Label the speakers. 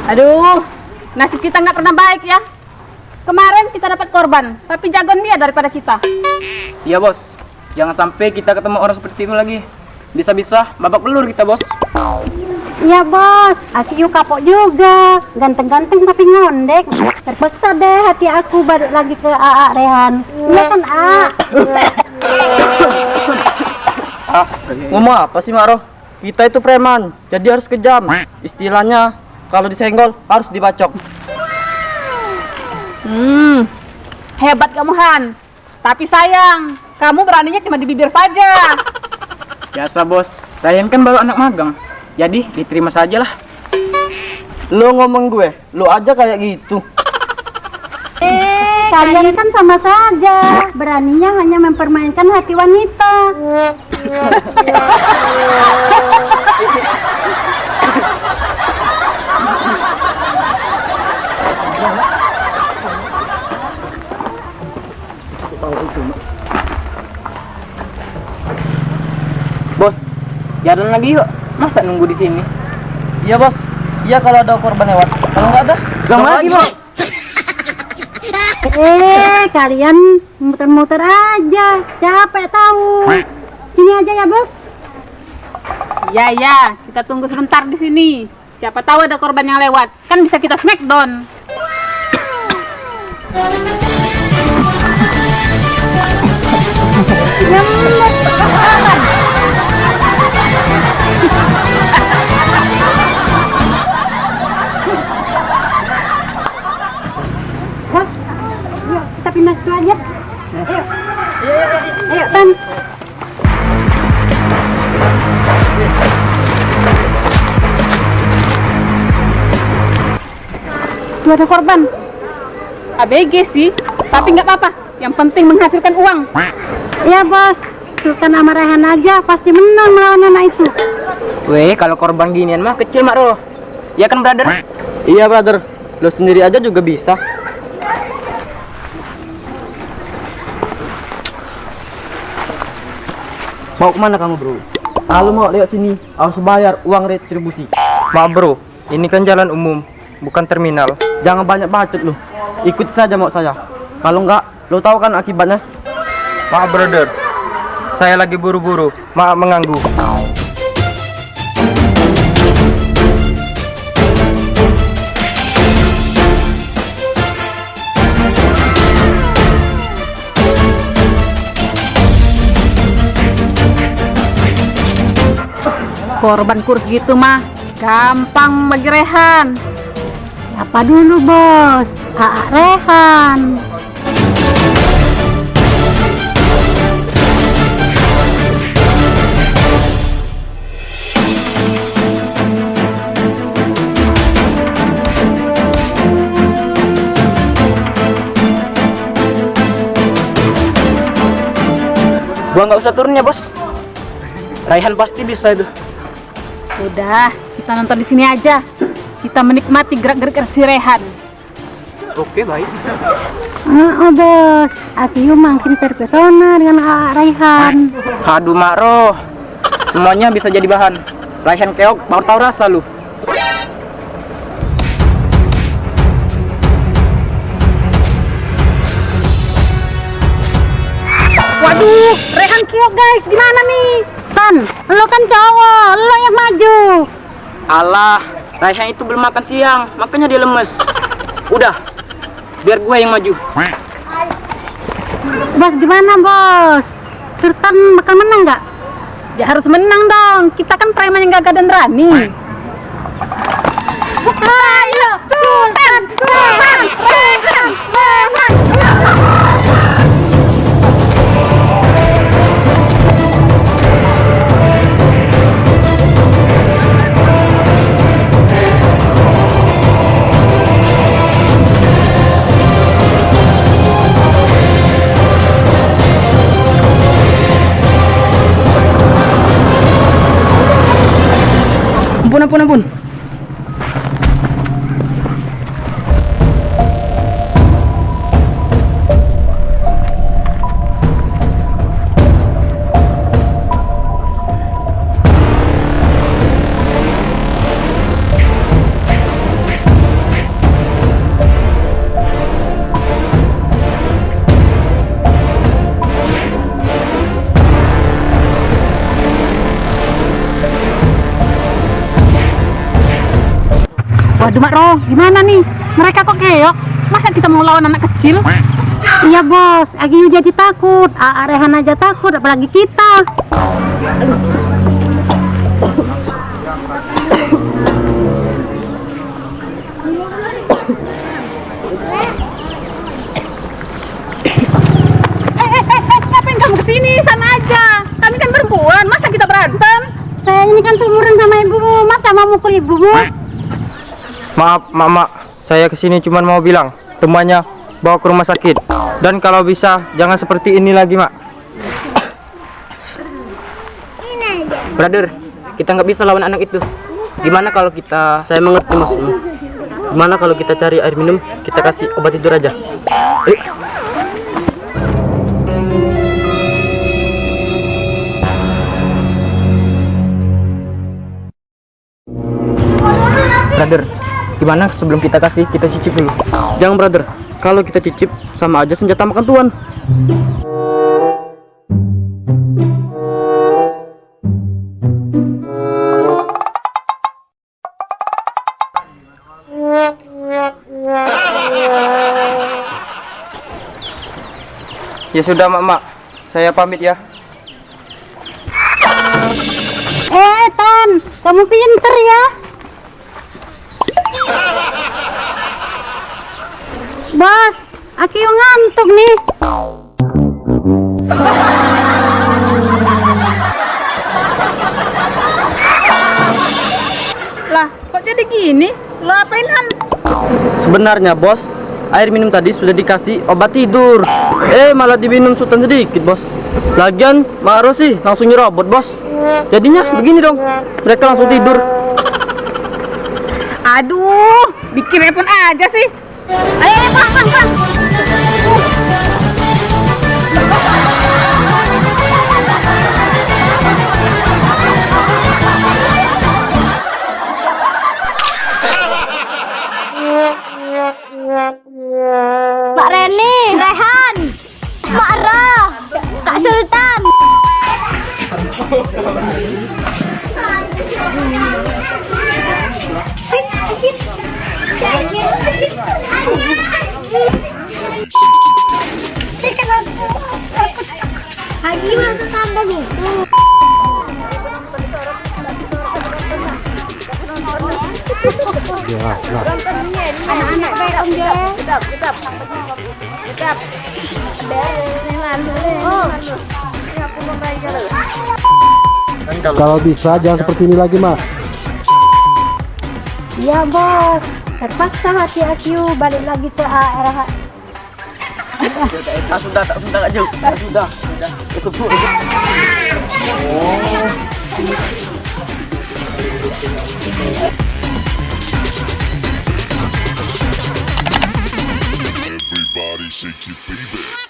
Speaker 1: Aduh, nasib kita nggak pernah baik ya. Kemarin kita dapat korban, tapi jagoan dia daripada kita.
Speaker 2: Iya bos, jangan sampai kita ketemu orang seperti itu lagi. Bisa-bisa babak belur kita bos.
Speaker 3: Iya bos, aku kapok juga. Ganteng-ganteng tapi ngondek. Terpaksa deh hati aku balik lagi ke AA Rehan. Iya kan A?
Speaker 4: Ngomong apa sih Maro? Kita itu preman, jadi harus kejam. Istilahnya kalau disenggol harus dibacok.
Speaker 1: Hebat kamu Han. Tapi sayang, kamu beraninya cuma di bibir saja.
Speaker 2: Biasa bos, Ryan kan baru anak magang, jadi diterima saja lah.
Speaker 4: Lu ngomong gue, lu aja kayak gitu.
Speaker 3: Kalian kan sama saja. Beraninya hanya mempermainkan hati wanita.
Speaker 2: Bos, jalan lagi yuk. Masa nunggu di sini?
Speaker 4: Iya bos, iya kalau ada korban lewat. Kalau nggak ada,
Speaker 2: Sama lagi bos.
Speaker 3: Kalian muter-muter aja. Capek tahu. Sini aja ya bos.
Speaker 1: Ya ya, kita tunggu sebentar di sini. Siapa tahu ada korban yang lewat, kan bisa kita smackdown.
Speaker 3: Hah? Yuk, kita pindah situ aja. Ayo. Ayo, Tan.
Speaker 1: Tuh ada korban. ABG sih, tapi nggak apa-apa. Yang penting menghasilkan uang.
Speaker 3: Iya bos, Sultan sama Rehan aja pasti menang melawan anak itu.
Speaker 2: Weh, kalau korban ginian mah kecil Makro. Ya kan brother?
Speaker 4: Iya brother, lu sendiri aja juga bisa. Mau kemana kamu bro? Kalau mau lewat sini harus bayar uang retribusi.
Speaker 2: Maaf bro, ini kan jalan umum, bukan terminal.
Speaker 4: Jangan banyak bacot lu. Ikut saja mau saya. Kalau enggak, lu tahu kan akibatnya.
Speaker 2: Maaf brother, saya lagi buru-buru. Maaf mengganggu.
Speaker 1: Korban kurs gitu mah gampang bagi Rehan.
Speaker 3: Apa dulu bos? AA Rehan.
Speaker 2: Gua nggak usah turun ya bos. Raihan pasti bisa itu.
Speaker 1: Udah, kita nonton di sini aja. Kita menikmati gerak-gerik si Rehan.
Speaker 2: Oke baik.
Speaker 3: Bos, aku makin terpesona dengan AA Rehan.
Speaker 2: Aduh Makro, semuanya bisa jadi bahan. Raihan keok, baru tahu rasa lu.
Speaker 1: Waduh, Rehan kiok guys, gimana nih?
Speaker 3: Tan, lo kan cowok, lo yang maju.
Speaker 2: Alah, Raihan itu belum makan siang, makanya dia lemes. Udah, biar gue yang maju.
Speaker 3: Bos gimana bos? Sultan bakal menang nggak?
Speaker 1: Ya harus menang dong, kita kan preman yang gagah dan berani. Ayo, Sultan, Rehan, Rehan, Rehan.
Speaker 2: Ampun.
Speaker 1: Aduh Mak Roh, gimana nih? Mereka kok keok? Masa kita mau lawan anak kecil?
Speaker 3: Iya bos, Agiu jadi takut. Rehan aja takut, apalagi kita.
Speaker 1: Ngapain kamu kesini? Sana aja. Kami kan perempuan, masa kita berantem?
Speaker 3: Saya ini kan seumuran sama ibumu, masa mau mukul ibumu?
Speaker 4: Maaf, Mak. Saya kesini cuma mau bilang, temannya bawa ke rumah sakit. Dan kalau bisa, jangan seperti ini lagi, Mak.
Speaker 2: Brother, kita nggak bisa lawan anak itu. Gimana kalau kita, saya mengerti maksudmu. Gimana kalau kita cari air minum, kita kasih obat tidur aja. Brother, gimana sebelum kita kasih, kita cicip dulu. Jangan brother, kalau kita cicip sama aja senjata makan tuan.
Speaker 4: Ya sudah, Mak. Saya pamit ya.
Speaker 3: Tan, kamu pinter ya. Bos, Agiu ngantuk nih.
Speaker 1: Lah, kok jadi gini? Lo apain Han?
Speaker 4: Sebenarnya, Bos, air minum tadi sudah dikasih obat tidur. Malah diminum sultan sedikit, Bos. Lagian, Mak Ros sih langsung nyerobot, Bos. Jadinya begini dong. Mereka langsung tidur.
Speaker 1: Aduh, bikin repot aja sih. Ayo, pulang.
Speaker 3: Mbak Reni, Rehan, Mbak Ra, Kak Sultan. Lagi masuk tambah gitu. Anak-anak baik Om Je. Sedap.
Speaker 5: Kalau bisa jangan seperti ini lagi, Mak.
Speaker 3: Iya bos, terpaksa hati Agiu balik lagi ke RH.
Speaker 2: Sudah aja. Sudah. Ikut Bu.
Speaker 6: Everybody shake your baby.